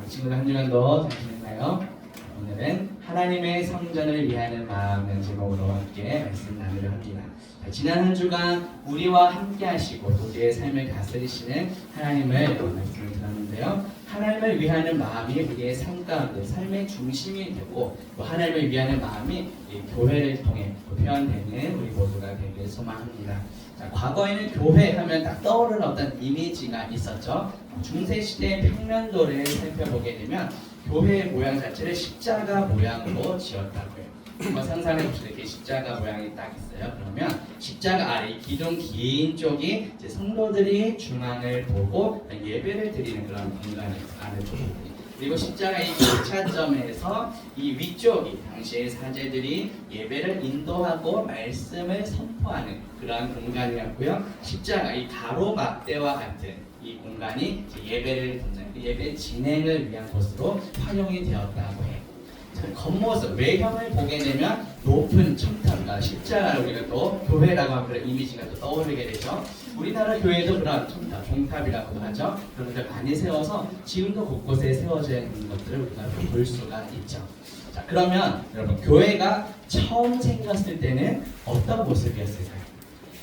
친구들 한 주간도 잘 지냈나요? 오늘은 하나님의 성전을 위하는 마음의 제목으로 함께 말씀 나누려 합니다. 지난 한 주간 우리와 함께 하시고 우리의 삶을 다스리시는 하나님을 말씀을 들었는데요. 하나님을 위하는 마음이 우리의 삶 가운데 삶의 중심이 되고 또 하나님을 위하는 마음이 교회를 통해 표현되는 우리 모두가 되길 소망합니다. 자, 과거에는 교회 하면 딱 떠오르는 어떤 이미지가 있었죠. 중세시대의 평면도를 살펴보게 되면 교회의 모양 자체를 십자가 모양으로 지었다고요. 한번 상상해 봅시다. 이렇게 십자가 모양이 딱 있어요. 그러면 십자가 아래 기둥 긴 쪽이 이제 성도들이 중앙을 보고 예배를 드리는 그런 공간이 안에 부분이. 그리고 십자가 이 교차점에서 이 위쪽이 당시의 사제들이 예배를 인도하고 말씀을 선포하는 그러한 공간이었고요. 십자가 이 가로막대와 같은 이 공간이 예배를 듣는 예배 진행을 위한 곳으로 활용이 되었다고 해요. 겉모습, 외형을 보게 되면 높은 첨탑과 십자가를 우리가 또 교회라고 하면 그런 이미지가 또 떠오르게 되죠. 우리나라 교회도 그런 첨탑, 종탑이라고도 하죠. 그런 것들 많이 세워서 지금도 곳곳에 세워져 있는 것들을 우리가 볼 수가 있죠. 자, 그러면 여러분 교회가 처음 생겼을 때는 어떤 모습이었을까요?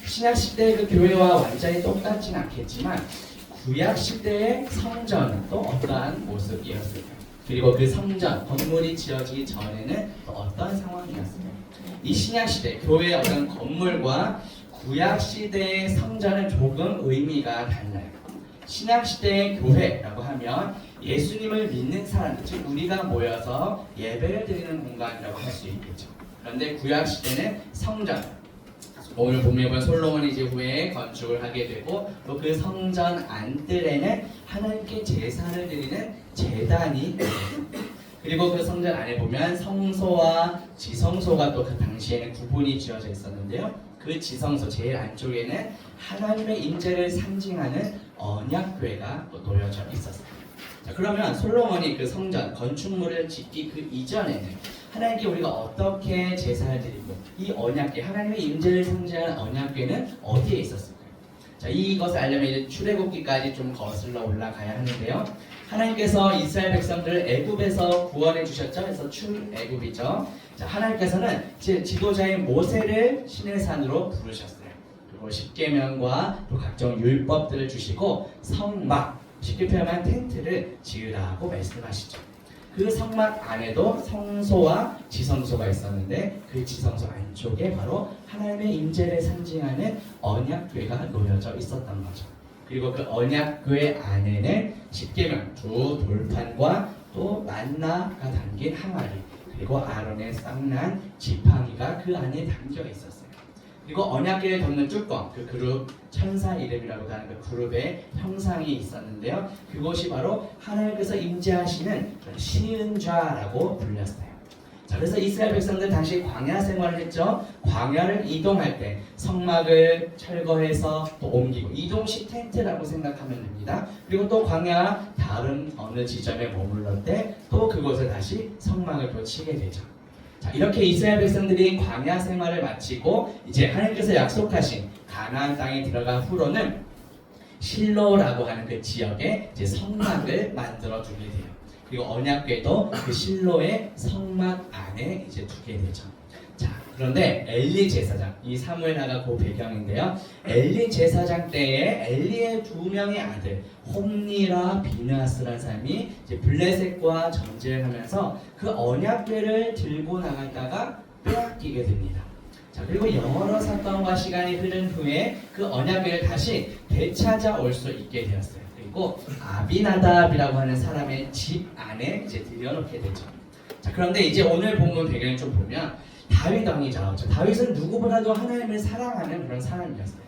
신약 시대의 그 교회와 완전히 똑같진 않겠지만 구약 시대의 성전은 또 어떠한 모습이었을까요? 그리고 그 성전, 건물이 지어지기 전에는 또 어떤 상황이었어요? 이 신약시대, 교회의 어떤 건물과 구약시대의 성전은 조금 의미가 달라요. 신약시대의 교회라고 하면 예수님을 믿는 사람들, 즉 우리가 모여서 예배를 드리는 공간이라고 할 수 있겠죠. 그런데 구약시대는 성전, 오늘 보면 솔로몬이 이제 후에 건축을 하게 되고 또 그 성전 안뜰에는 하나님께 제사를 드리는 제단이 그리고 그 성전 안에 보면 성소와 지성소가 또 그 당시에는 구분이 지어져 있었는데요. 그 지성소 제일 안쪽에는 하나님의 임재를 상징하는 언약궤가 또 놓여져 있었어요. 자, 그러면 솔로몬이 그 성전 건축물을 짓기 그 이전에는 하나님께 우리가 어떻게 제사를 드리고 이 언약궤, 하나님의 임재를 상징하는 언약궤는 어디에 있었을까요? 자, 이것을 알려면 이제 출애굽기까지 좀 거슬러 올라가야 하는데요. 하나님께서 이스라엘 백성들을 애굽에서 구원해 주셨죠. 그래서 출애굽이죠. 자, 하나님께서는 지도자인 모세를 시내산으로 부르셨어요. 그리고 십계명과 또 각종 율법들을 주시고 성막, 쉽게 표현한 텐트를 지으라고 말씀하시죠. 그 성막 안에도 성소와 지성소가 있었는데 그 지성소 안쪽에 바로 하나님의 임재를 상징하는 언약궤가 놓여져 있었던 거죠. 그리고 그 언약궤 안에는 십계명 두 돌판과 또 만나가 담긴 항아리 그리고 아론의 쌍난 지팡이가 그 안에 담겨 있었어요. 그리고 언약궤를 덮는 뚜껑, 그 그룹 천사 이름이라고 하는 그 그룹의 형상이 있었는데요. 그것이 바로 하나님께서 임재하시는 시은좌라고 불렸어요. 자, 그래서 이스라엘 백성들 당시 광야 생활을 했죠. 광야를 이동할 때 성막을 철거해서 또 옮기고 이동식 텐트라고 생각하면 됩니다. 그리고 또 광야 다른 어느 지점에 머물러 때 또 그곳을 다시 성막을 또 치게 되죠. 자, 이렇게 이스라엘 백성들이 광야 생활을 마치고 이제 하나님께서 약속하신 가나안 땅에 들어간 후로는 실로라고 하는 그 지역에 이제 성막을 만들어 두게 돼요. 그리고 언약궤도 그 실로의 성막 안에 이제 두게 되죠. 자, 그런데 엘리 제사장, 이 사무엘하가 그 배경인데요. 엘리 제사장 때에 엘리의 두 명의 아들 홈니라 비느하스라는 사람이 이제 블레셋과 전쟁을 하면서 그 언약궤를 들고 나갔다가 빼앗기게 됩니다. 자, 그리고 여러 사건과 시간이 흐른 후에 그 언약궤를 다시 되찾아올 수 있게 되었어요. 그리고 아비나답이라고 하는 사람의 집 안에 이제 들여놓게 되죠. 자, 그런데 이제 오늘 본문 배경을 좀 보면 다윗 왕이죠. 다윗은 누구보다도 하나님을 사랑하는 그런 사람이었어요.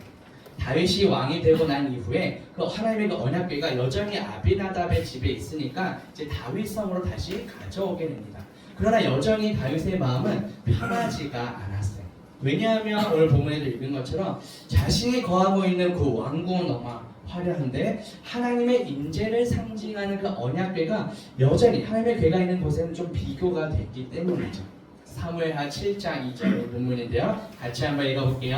다윗이 왕이 되고 난 이후에 그 하나님의 그 언약궤가 여전히 아비나답의 집에 있으니까 이제 다윗 성으로 다시 가져오게 됩니다. 그러나 여전히 다윗의 마음은 편하지가 않았어요. 왜냐하면 오늘 본문에도 읽은 것처럼 자신이 거하고 있는 그 왕궁은 너무 화려한데 하나님의 임재를 상징하는 그 언약궤가 여전히 하나님의 궤가 있는 곳에는 좀 비교가 됐기 때문이죠. 사무엘하 7장 2절 본문인데요. 같이 한번 읽어볼게요.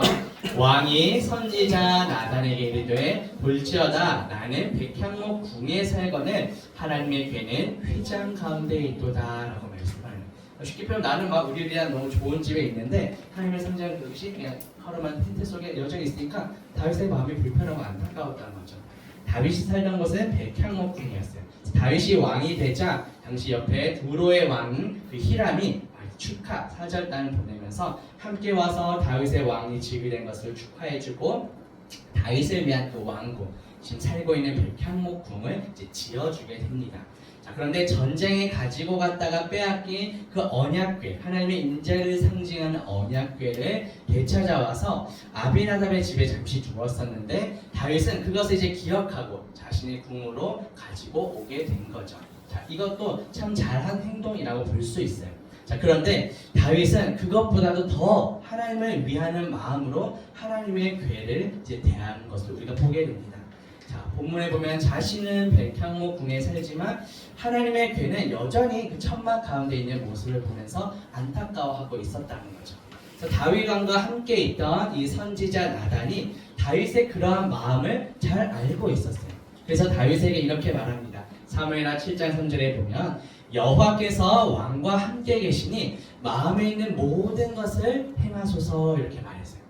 왕이 선지자 나단에게 이르되 볼지어다 나는 백향목 궁에 살거늘 하나님의 궤는 휘장 가운데 있도다 라고 말씀하는. 쉽게 표현 나는 막 우리랑 너무 좋은 집에 있는데 하나님의 상징 그것이 그냥 허름한 텐트 속에 여전히 있으니까 다윗의 마음이 불편하고 안타까웠다는 거죠. 다윗이 살던 곳은 백향목 궁이었어요. 다윗이 왕이 되자 당시 옆에 두로의 왕 그 히람이 축하 사절단을 보내면서 함께 와서 다윗의 왕이 즉위된 것을 축하해주고 다윗을 위한 그 왕궁 지금 살고 있는 백향목 궁을 이제 지어주게 됩니다. 자, 그런데 전쟁에 가지고 갔다가 빼앗긴 그 언약궤 하나님의 인자를 상징하는 언약궤를 되찾아와서 아비나답의 집에 잠시 두었었는데 다윗은 그것을 이제 기억하고 자신의 궁으로 가지고 오게 된 거죠. 자, 이것도 참 잘한 행동이라고 볼 수 있어요. 자, 그런데 다윗은 그것보다도 더 하나님을 위하는 마음으로 하나님의 궤를 이제 대하는 것을 우리가 보게 됩니다. 자, 본문에 보면 자신은 백향목 궁에 살지만 하나님의 궤는 여전히 그 천막 가운데 있는 모습을 보면서 안타까워하고 있었다는 거죠. 그래서 다윗 왕과 함께 있던 이 선지자 나단이 다윗의 그러한 마음을 잘 알고 있었어요. 그래서 다윗에게 이렇게 말합니다. 사무엘하 7장 3절에 보면 여호와께서 왕과 함께 계시니 마음에 있는 모든 것을 행하소서 이렇게 말했어요.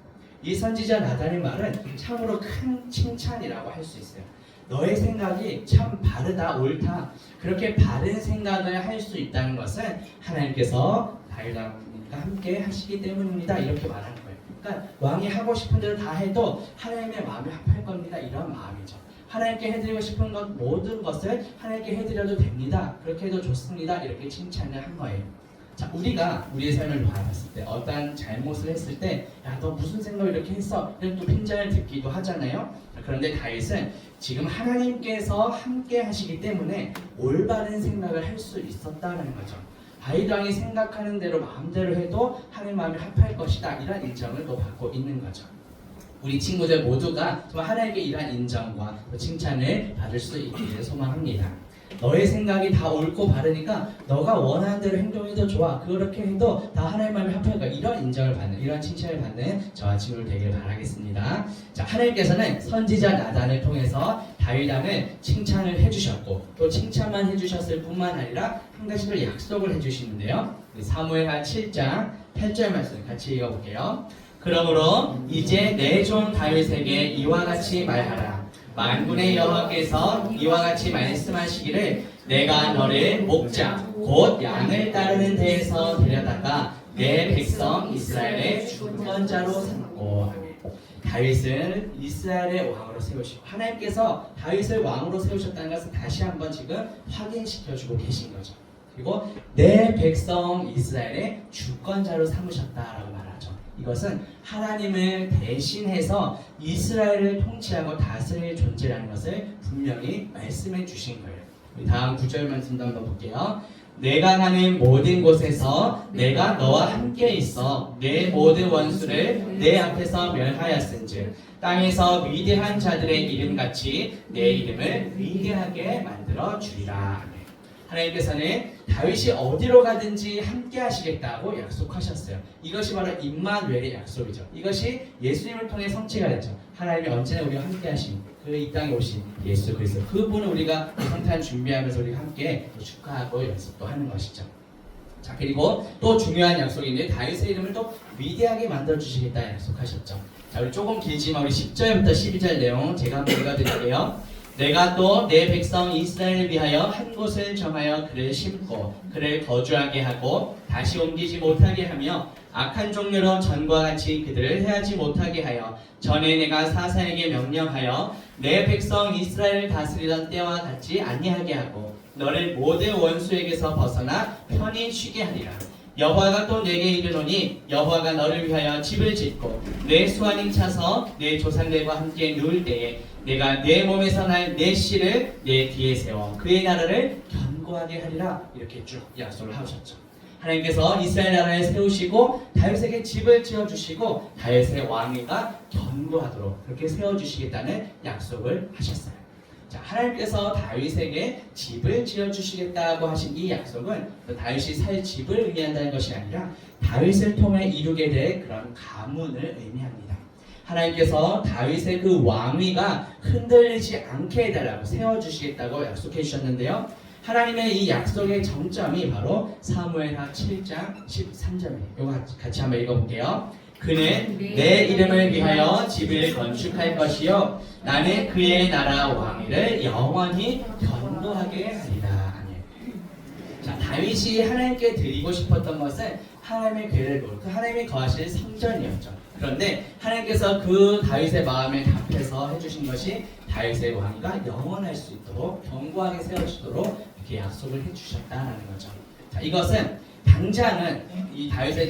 이 선지자 나단의 말은 참으로 큰 칭찬이라고 할 수 있어요. 너의 생각이 참 바르다, 옳다. 그렇게 바른 생각을 할 수 있다는 것은 하나님께서 다윗 왕과 함께 하시기 때문입니다. 이렇게 말하는 거예요. 그러니까 왕이 하고 싶은 대로 다 해도 하나님의 마음에 합할 겁니다. 이런 마음이죠. 하나님께 해드리고 싶은 것 모든 것을 하나님께 해드려도 됩니다. 그렇게 해도 좋습니다. 이렇게 칭찬을 한 거예요. 자, 우리가 우리의 삶을 바라봤을 때 어떤 잘못을 했을 때 야, 너 무슨 생각을 이렇게 했어? 이런 또 핀잔을 듣기도 하잖아요. 자, 그런데 다윗은 지금 하나님께서 함께 하시기 때문에 올바른 생각을 할 수 있었다는 거죠. 다윗 왕이 생각하는 대로 마음대로 해도 하나님 마음에 합할 것이다. 이런 인정을 또 받고 있는 거죠. 우리 친구들 모두가 정말 하나님께 이러한 인정과 칭찬을 받을 수 있기를 소망합니다. 너의 생각이 다 옳고 바르니까 너가 원하는 대로 행동해도 좋아. 그렇게 해도 다 하나님 마음에 합할 거야. 이런 인정을 받는, 이런 칭찬을 받는 저와 친구들 되길 바라겠습니다. 자, 하나님께서는 선지자 나단을 통해서 다윗 왕을 칭찬을 해주셨고 또 칭찬만 해주셨을 뿐만 아니라 한 가지 더 약속을 해주시는데요. 사무엘하 7장 8절 말씀 같이 읽어볼게요. 그러므로 이제 내 종 다윗에게 이와 같이 말하라. 만군의 여호와께서 이와 같이 말씀하시기를 내가 너를 목자 곧 양을 따르는 데에서 데려다가 내 백성 이스라엘의 주권자로 삼고. 아멘. 다윗을 이스라엘의 왕으로 세우시고 하나님께서 다윗을 왕으로 세우셨다는 것을 다시 한번 지금 확인시켜주고 계신 거죠. 그리고 내 백성 이스라엘의 주권자로 삼으셨다라고 말합니다. 이것은 하나님을 대신해서 이스라엘을 통치하고 다스릴 존재라는 것을 분명히 말씀해 주신 거예요. 다음 9절 말씀 한번 볼게요. 내가 가는 모든 곳에서 내가 너와 함께 있어 내 모든 원수를 내 앞에서 멸하였은즉 땅에서 위대한 자들의 이름같이 내 이름을 위대하게 만들어 주리라. 하나님께서는 다윗이 어디로 가든지 함께 하시겠다고 약속하셨어요. 이것이 바로 임마누엘의 약속이죠. 이것이 예수님을 통해 성취가 됐죠. 하나님이 언제나 우리와 함께 하신 그 이 땅에 오신 예수 그리스도 그분을 우리가 성탄 준비하면서 우리가 함께 축하하고 연습도 하는 것이죠. 자, 그리고 또 중요한 약속인데 다윗의 이름을 또 위대하게 만들어 주시겠다 약속하셨죠. 자, 우리 조금 길지만 우리 10절부터 12절 내용 제가 한번 읽어드릴게요. 내가 또 내 백성 이스라엘을 위하여 한 곳을 정하여 그를 심고 그를 거주하게 하고 다시 옮기지 못하게 하며 악한 종류로 전과 같이 그들을 해하지 못하게 하여 전에 내가 사사에게 명령하여 내 백성 이스라엘을 다스리던 때와 같지 아니하게 하고 너를 모든 원수에게서 벗어나 편히 쉬게 하리라. 여호와가 또 내게 이르노니 여호와가 너를 위하여 집을 짓고 내 수완이 차서 내 조상들과 함께 누울 때에 내가 내 몸에서 날 내 씨를 내 뒤에 세워 그의 나라를 견고하게 하리라. 이렇게 쭉 약속을 하셨죠. 하나님께서 이스라엘 나라를 세우시고 다윗에게 집을 지어주시고 다윗의 왕위가 견고하도록 그렇게 세워주시겠다는 약속을 하셨어요. 자, 하나님께서 다윗에게 집을 지어주시겠다고 하신 이 약속은 다윗이 살 집을 의미한다는 것이 아니라 다윗을 통해 이루게 될 그런 가문을 의미합니다. 하나님께서 다윗의 그 왕위가 흔들리지 않게 해달라고 세워주시겠다고 약속해 주셨는데요. 하나님의 이 약속의 정점이 바로 사무엘하 7장 13절이에요. 이거 같이 한번 읽어볼게요. 그는 내 이름을 위하여 집을 건축할 것이요 나는 그의 나라 왕위를 영원히 견고하게 하리라. 아멘. 자, 다윗이 하나님께 드리고 싶었던 것은 하나님의 궤를 놓고 하나님이 거하실 성전이었죠. 그런데 하나님께서 그 다윗의 마음에 답해서 해주신 것이 다윗의 왕위가 영원할 수 있도록 견고하게 세워지도록 이렇게 약속을 해주셨다는 거죠. 자, 이것은 당장은 이 다윗의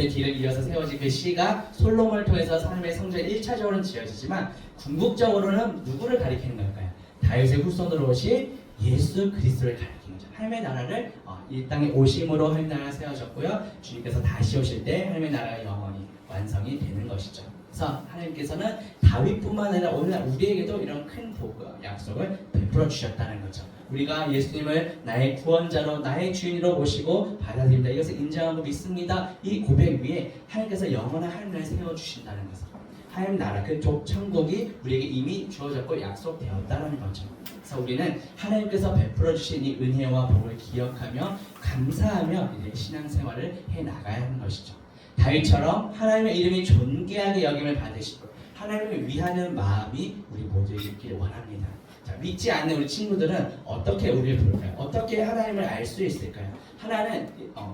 길을 이어서 세워진 그 시가 솔로몬을 통해서 하나님의 성전이 1차적으로는 지어지지만 궁극적으로는 누구를 가리키는 걸까요? 다윗의 후손으로 오신 예수 그리스도를 가리키는 거죠. 하나님의 나라를 이 땅에 오심으로 하나님의 나라가 세워졌고요. 주님께서 다시 오실 때 하나님의 나라가 영원히 완성이 되는 것이죠. 그래서 하나님께서는 다윗뿐만 아니라 오늘날 우리에게도 이런 큰 복과 약속을 베풀어 주셨다는 거죠. 우리가 예수님을 나의 구원자로 나의 주인으로 모시고 받아들입니다. 이것을 인정하고 믿습니다. 이 고백 위에 하나님께서 영원한 하늘을 세워주신다는 것을 하나님 나라 그 천국이 우리에게 이미 주어졌고 약속되었다는 거죠. 그래서 우리는 하나님께서 베풀어 주신 이 은혜와 복을 기억하며 감사하며 이제 신앙생활을 해나가야 하는 것이죠. 다윗처럼 하나님의 이름이 존귀하게 여김을 받으시고 하나님을 위하는 마음이 우리 모두에게 있기를 원합니다. 자, 믿지 않는 우리 친구들은 어떻게 우리를 볼까요? 어떻게 하나님을 알 수 있을까요? 하나는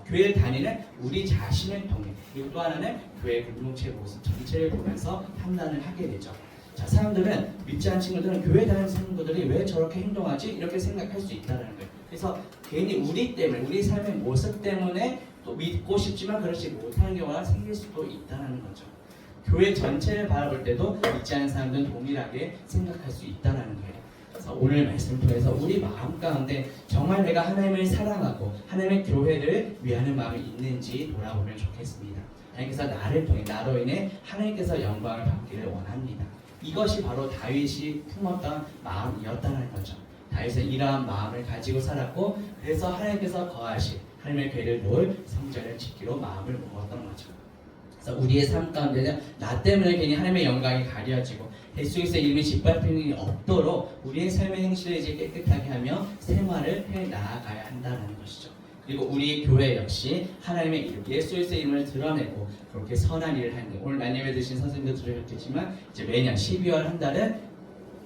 교회를 다니는 우리 자신을 통해, 그리고 또 하나는 교회 공동체 모습 전체를 보면서 판단을 하게 되죠. 자, 사람들은 믿지 않는 친구들은 교회 다니는 친구들이 왜 저렇게 행동하지? 이렇게 생각할 수 있다는 거예요. 그래서 괜히 우리 때문에, 우리 삶의 모습 때문에 또 믿고 싶지만 그렇지 못하는 경우가 생길 수도 있다는 거죠. 교회 전체를 바라볼 때도 믿지 않는 사람들은 동일하게 생각할 수 있다는 거예요. 그래서 오늘 말씀 통해서 우리 마음 가운데 정말 내가 하나님을 사랑하고 하나님의 교회를 위하는 마음이 있는지 돌아보면 좋겠습니다. 하나님께서 나를 통해 나로 인해 하나님께서 영광을 받기를 원합니다. 이것이 바로 다윗이 품었던 마음이었다는 거죠. 다윗은 이러한 마음을 가지고 살았고 그래서 하나님께서 거하신 하나님의 궤를 놓을 성전을 짓기로 마음을 먹었던 거죠. 그래서 우리의 삶 가운데는 나 때문에 괜히 하나님의 영광이 가려지고 예수의 이름이 짓밟히는 일이 없도록 우리의 삶의 행실을 이제 깨끗하게 하며 생활을 해 나아가야 한다는 것이죠. 그리고 우리 교회 역시 하나님의 이름, 예수의 이름을 드러내고 그렇게 선한 일을 하는 오늘 난예배 드신 선생님도 들으셨겠지만 이제 매년 12월 한 달은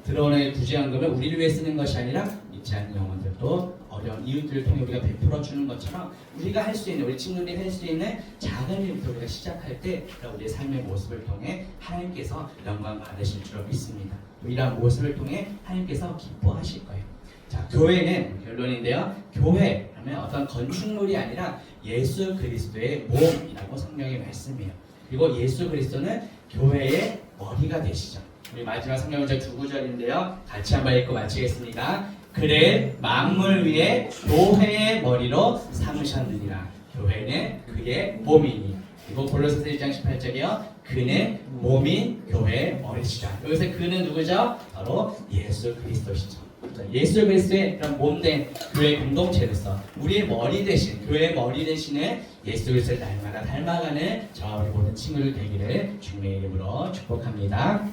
드러내 부재한금을 우리를 위해 쓰는 것이 아니라 믿지 않는 영혼들도 어려운 이웃들을 통해 우리가 베풀어 주는 것처럼 우리가 할 수 있는 우리 친구들이 할 수 있는 작은 일부터 우리가 시작할 때 우리의 삶의 모습을 통해 하나님께서 영광 받으실 줄 믿습니다. 이러한 모습을 통해 하나님께서 기뻐하실 거예요. 자, 교회는 결론인데요. 교회 하면 어떤 건축물이 아니라 예수 그리스도의 몸이라고 성경의 말씀이에요. 그리고 예수 그리스도는 교회의 머리가 되시죠. 우리 마지막 성경 문장 두 구절인데요. 같이 한번 읽고 마치겠습니다. 그를 만물 위에 교회의 머리로 삼으셨느니라. 교회는 그의 몸이니. 그리고 골로새서 1장 18절이요. 그는 몸인 교회의 머리시다. 여기서 그는 누구죠? 바로 예수 그리스도시죠. 예수 그리스도의 그런 몸된 교회 공동체로서 우리의 머리 대신 교회의 머리 대신에 예수 그리스도를 닮아가는 저와 우리 모든 친구들 되기를 주님의 이름으로 축복합니다.